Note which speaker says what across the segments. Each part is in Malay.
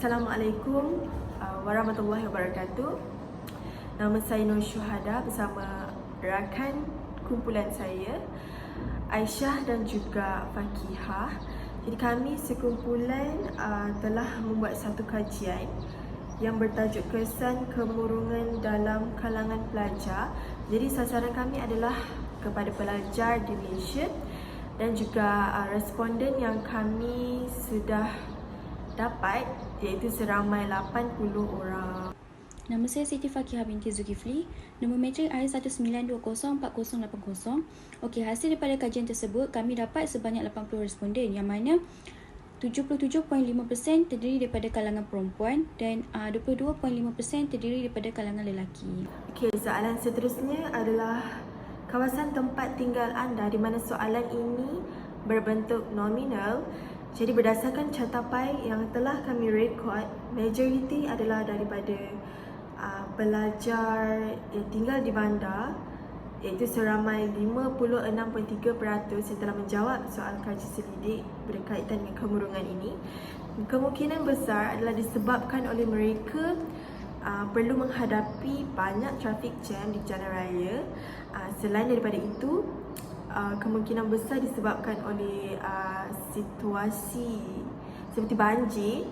Speaker 1: Assalamualaikum warahmatullahi wabarakatuh. Nama saya Nur Syuhada bersama rakan kumpulan saya Aisyah dan juga Fakihah. Jadi kami sekumpulan telah membuat satu kajian yang bertajuk kesan kemurungan dalam kalangan pelajar. Jadi sasaran kami adalah kepada pelajar di Malaysia dan juga responden yang kami sudah dapat iaitu seramai 80 orang.
Speaker 2: Nama saya Siti Fakihah binti Zulkifli. Nombor matrik I192040880. Okey, hasil daripada kajian tersebut kami dapat sebanyak 80 responden yang mana 77.5% terdiri daripada kalangan perempuan dan 22.5% terdiri daripada kalangan lelaki.
Speaker 1: Okey, soalan seterusnya adalah kawasan tempat tinggal anda, di mana soalan ini berbentuk nominal. Jadi berdasarkan catapai yang telah kami rekod, majoriti adalah daripada pelajar yang tinggal di bandar, iaitu seramai 56.3% yang telah menjawab soal kaji selidik berkaitan dengan kemurungan ini. Kemungkinan besar adalah disebabkan oleh mereka perlu menghadapi banyak traffic jam di jalan raya. Selain daripada itu, kemungkinan besar disebabkan oleh situasi seperti banjir,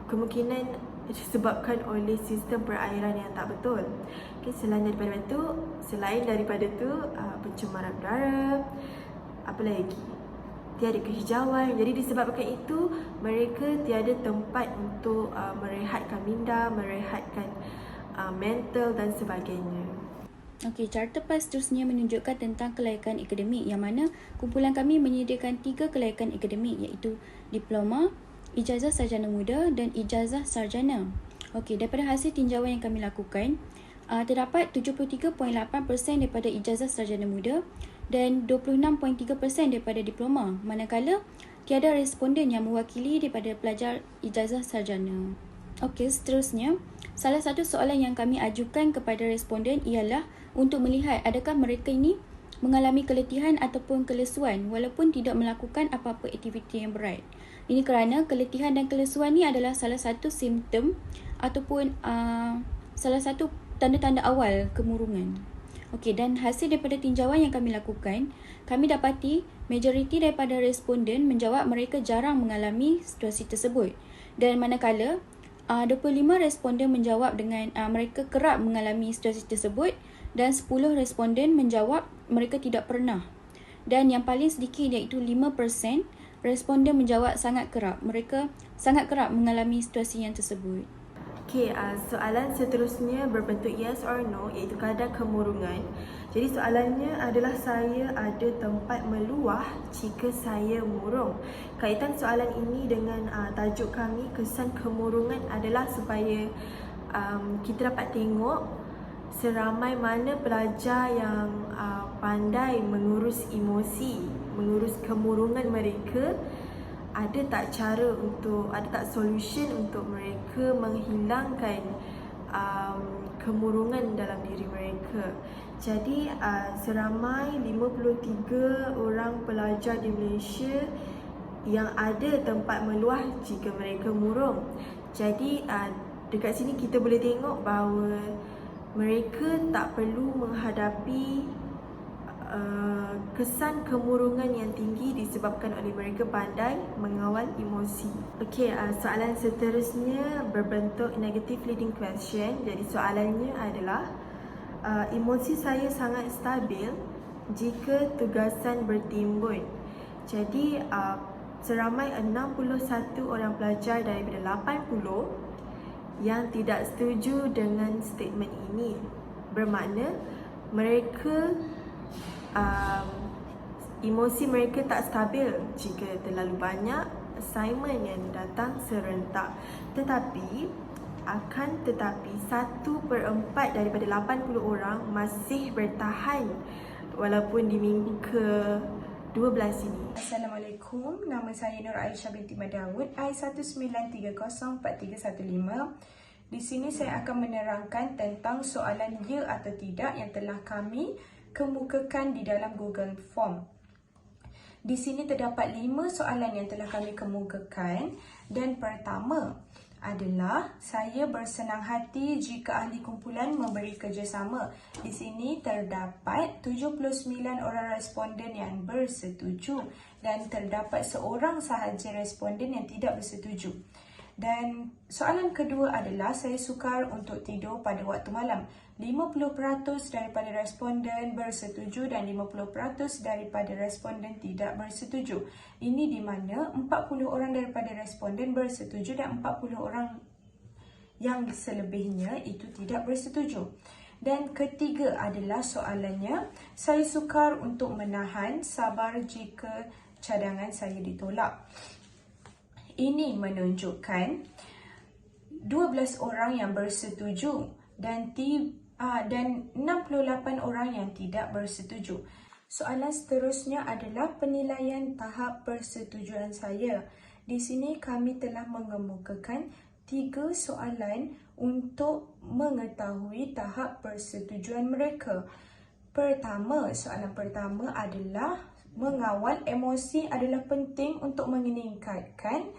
Speaker 1: kemungkinan disebabkan oleh sistem perairan yang tak betul. Okay, selain daripada itu pencemaran udara, apa lagi? Tiada kehijauan. Jadi disebabkan itu mereka tiada tempat untuk merehatkan minda, merehatkan mental dan sebagainya.
Speaker 2: Okey, carta PAS seterusnya menunjukkan tentang kelayakan akademik yang mana kumpulan kami menyediakan 3 kelayakan akademik iaitu diploma, ijazah sarjana muda dan ijazah sarjana. Okey, daripada hasil tinjauan yang kami lakukan, terdapat 73.8% daripada ijazah sarjana muda dan 26.3% daripada diploma, manakala tiada responden yang mewakili daripada pelajar ijazah sarjana. Okey, seterusnya, salah satu soalan yang kami ajukan kepada responden ialah untuk melihat adakah mereka ini mengalami keletihan ataupun kelesuan walaupun tidak melakukan apa-apa aktiviti yang berat. Ini kerana keletihan dan kelesuan ni adalah salah satu simptom ataupun salah satu tanda-tanda awal kemurungan. Okey, dan hasil daripada tinjauan yang kami lakukan, kami dapati majoriti daripada responden menjawab mereka jarang mengalami situasi tersebut. Dan manakala 25 responden menjawab dengan mereka kerap mengalami situasi tersebut dan 10 responden menjawab mereka tidak pernah. Dan yang paling sedikit iaitu 5% responden menjawab sangat kerap. Mereka sangat kerap mengalami situasi yang tersebut.
Speaker 1: Okey, soalan seterusnya berbentuk yes or no, iaitu kadar kemurungan. Jadi soalannya adalah saya ada tempat meluah jika saya murung. Kaitan soalan ini dengan tajuk kami, kesan kemurungan, adalah supaya kita dapat tengok seramai mana pelajar yang pandai mengurus emosi, mengurus kemurungan mereka. Ada tak cara untuk, ada tak solution untuk mereka menghilangkan kemurungan dalam diri mereka. Jadi seramai 53 orang pelajar di Malaysia yang ada tempat meluah jika mereka murung. Jadi dekat sini kita boleh tengok bahawa mereka tak perlu menghadapi kesan kemurungan yang tinggi disebabkan oleh mereka pandai mengawal emosi. Okey, soalan seterusnya berbentuk negative leading question. Jadi soalannya adalah emosi saya sangat stabil jika tugasan bertimbun. Jadi seramai 61 orang pelajar daripada 80 yang tidak setuju dengan statement ini. Bermakna mereka emosi mereka tak stabil jika terlalu banyak assignment yang datang serentak. Tetapi 1/4 daripada 80 orang masih bertahan walaupun di minggu ke-12 ini.
Speaker 3: Assalamualaikum, nama saya Nur Aisyah binti Madawud, I1930415. Di sini saya akan menerangkan tentang soalan ya atau tidak yang telah kami kemukakan di dalam Google Form. Di sini terdapat 5 soalan yang telah kami kemukakan Dan pertama adalah saya bersenang hati jika ahli kumpulan memberi kerjasama. Di sini terdapat 79 orang responden yang bersetuju dan terdapat seorang sahaja responden yang tidak bersetuju. Dan soalan kedua adalah saya sukar untuk tidur pada waktu malam. 50% daripada responden bersetuju dan 50% daripada responden tidak bersetuju. Ini di mana 40 orang daripada responden bersetuju dan 40 orang yang selebihnya itu tidak bersetuju. Dan ketiga adalah soalannya, saya sukar untuk menahan sabar jika cadangan saya ditolak. Ini menunjukkan 12 orang yang bersetuju dan 68 orang yang tidak bersetuju. Soalan seterusnya adalah penilaian tahap persetujuan saya. Di sini kami telah mengemukakan 3 soalan untuk mengetahui tahap persetujuan mereka. Soalan pertama adalah mengawal emosi adalah penting untuk meningkatkan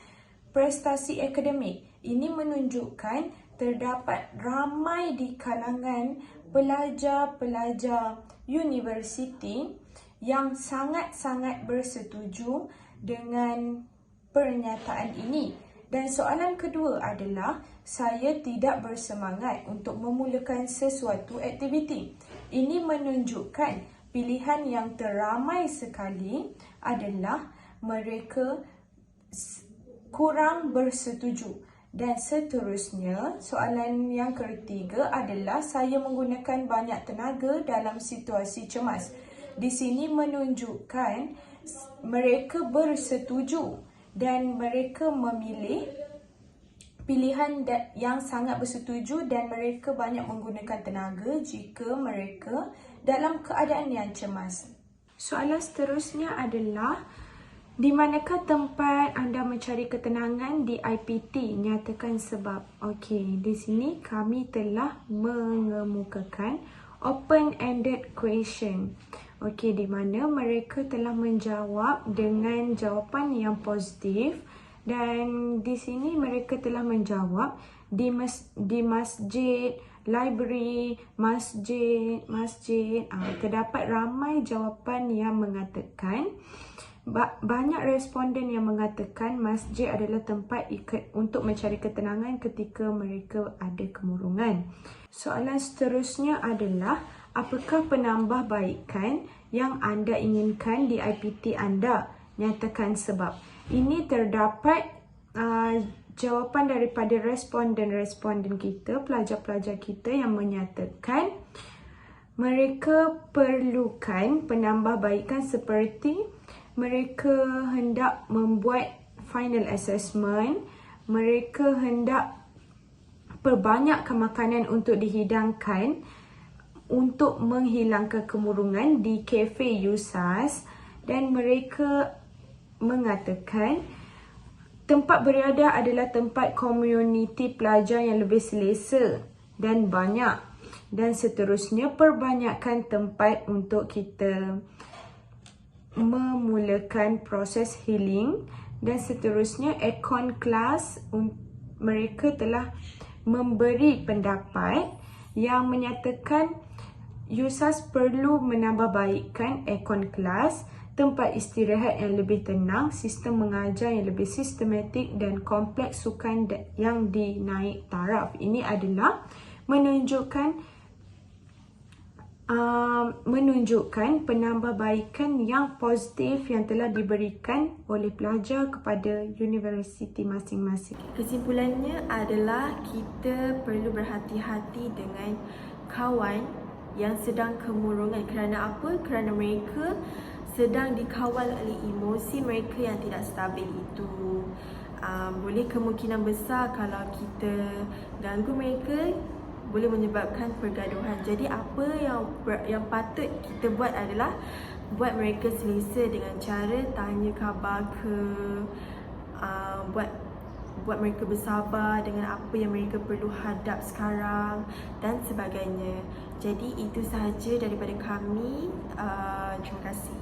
Speaker 3: prestasi akademik. Ini menunjukkan terdapat ramai di kalangan pelajar-pelajar universiti yang sangat-sangat bersetuju dengan pernyataan ini. Dan soalan kedua adalah saya tidak bersemangat untuk memulakan sesuatu aktiviti. Ini menunjukkan pilihan yang teramai sekali adalah mereka kurang bersetuju. Dan seterusnya, soalan yang ketiga adalah saya menggunakan banyak tenaga dalam situasi cemas. Di sini menunjukkan mereka bersetuju dan mereka memilih pilihan yang sangat bersetuju dan mereka banyak menggunakan tenaga jika mereka dalam keadaan yang cemas. Soalan seterusnya adalah di manakah tempat anda mencari ketenangan di IPT? Nyatakan sebab. Okey, di sini kami telah mengemukakan open-ended question. Okey, di mana mereka telah menjawab dengan jawapan yang positif dan di sini mereka telah menjawab di masjid, library, masjid. Terdapat ramai jawapan yang mengatakan banyak responden yang mengatakan masjid adalah tempat untuk mencari ketenangan ketika mereka ada kemurungan. Soalan seterusnya adalah apakah penambahbaikan yang anda inginkan di IPT anda? Nyatakan sebab. Ini terdapat jawapan daripada responden kita, pelajar-pelajar kita yang menyatakan mereka perlukan penambahbaikan seperti mereka hendak membuat final assessment, mereka hendak perbanyakkan makanan untuk dihidangkan untuk menghilangkan kemurungan di kafe USAS dan mereka mengatakan tempat berada adalah tempat komuniti pelajar yang lebih selesa dan banyak dan seterusnya perbanyakkan tempat untuk kita memulakan proses healing dan seterusnya aircon class mereka telah memberi pendapat yang menyatakan USAS perlu menambahbaikkan aircon class, tempat istirahat yang lebih tenang, sistem mengajar yang lebih sistematik dan kompleks sukan yang dinaik taraf. Ini adalah menunjukkan penambahbaikan yang positif yang telah diberikan oleh pelajar kepada universiti masing-masing.
Speaker 1: Kesimpulannya adalah kita perlu berhati-hati dengan kawan yang sedang kemurungan. Kerana apa? Kerana mereka sedang dikawal oleh emosi mereka yang tidak stabil itu. Boleh kemungkinan besar kalau kita ganggu mereka boleh menyebabkan pergaduhan. Jadi apa yang patut kita buat adalah buat mereka selesa dengan cara tanya khabar buat mereka bersabar dengan apa yang mereka perlu hadap sekarang dan sebagainya. Jadi itu sahaja daripada kami. Terima kasih.